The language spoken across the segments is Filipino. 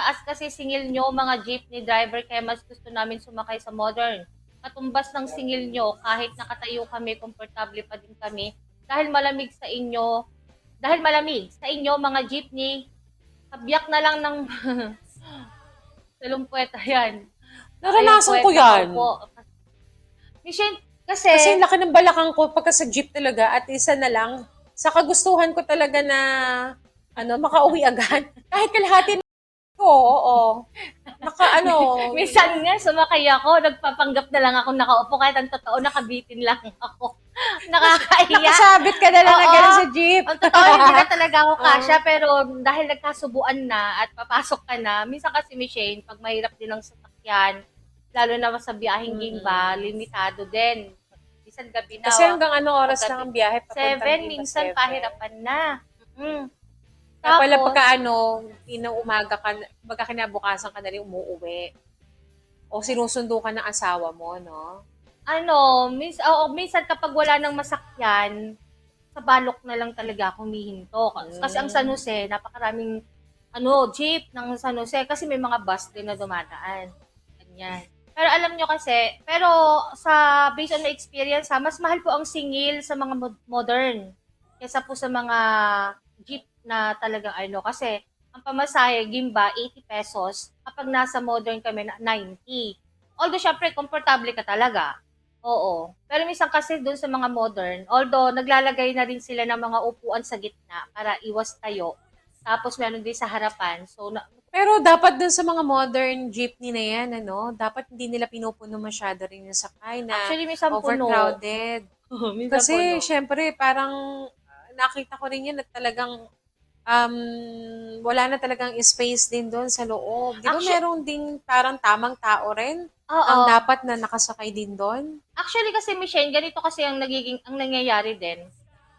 taas kasi singil nyo, mga jeepney driver, kaya mas gusto namin sumakay sa modern. Katumbas ng singil nyo, kahit nakatayo kami, komportable pa din kami. Dahil malamig sa inyo, dahil malamig sa inyo, mga jeepney, kabiyak na lang ng salumpweta yan. Ayun po, Naranasan ko tao yan. po. Michelle, kasi, Kasi yung laki ng balakang ko pagka sa jeep talaga at isa na lang. Sa kagustuhan ko talaga na makauwi agad. Kahit kalahati na ko, oo. minsan nga sumakay ako, nagpapanggap na lang ako nakaupo, kahit ang totoo, nakabitin lang ako. Nakakahiya. nakasabit ka na lang na Oo. gano'n sa jeep. Ang totoo, hindi na talaga ako Oo. kasya, pero dahil nagkasubuan na at papasok ka na, minsan kasi, Michelle, pag mahirap din ang sasakyan, lalo na sa biyaheng Gimba, limitado din. Minsan gabi na, Kasi hanggang anong oras lang paggabi. ang biyahe papuntang 7, Gimba minsan 7. pahirapan na. Mm. Kaya pala Tapos, pagka inang umaga ka, pagka kinabukasan ka na rin umuuwi. O sinusundo ka ng asawa mo, no? minsan kapag wala nang masakyan, sa balok na lang talaga ako humihinto. Kasi ang San Jose, napakaraming jeep ng San Jose kasi may mga bus din na dumadaan. Ganyan. Pero alam nyo kasi, pero based on my experience mas mahal po ang singil sa mga modern kaysa po sa mga jeep na talagang kasi ang pamasahe, Gimba, 80 pesos. Kapag nasa modern kami, 90. Although, syempre, komportable ka talaga. Oo. Pero minsan kasi doon sa mga modern, although naglalagay na rin sila ng mga upuan sa gitna para iwas tayo. Tapos meron din sa harapan. So, Pero dapat dun sa mga modern jeepney na yan, dapat hindi nila pinupuno masyado rin yung sakay na actually, minsan puno. overcrowded. Minsan Kasi, puno. syempre, parang nakita ko rin yan at talagang wala na talagang space din doon sa loob. Di ba Actually, meron ding parang tamang tao rin ang oo. dapat na nakasakay din doon? Actually kasi, Michelle, ganito kasi ang nangyayari din.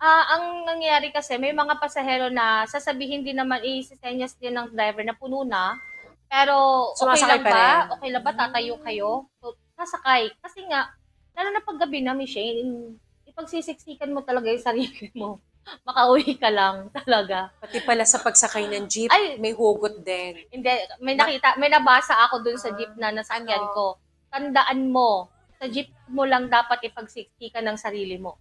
Ang nangyayari kasi, may mga pasahero na sasabihin din naman, isisenyas din ng driver na puno na. Pero, okay Sumasakay lang pa rin. ba? Okay lang ba? Tatayo kayo? So, sasakay. Kasi nga, lalo na pag gabi na, Michelle, ipagsisiksikan mo talaga yung sarili mo. Makauwi ka lang talaga. Pati pala sa pagsakay ng jeep, Ay, may hugot din. hindi, Na, may nabasa ako dun sa jeep na ano, nasakyan ko. Tandaan mo, sa jeep mo lang dapat ipagsiksikan ng sarili mo.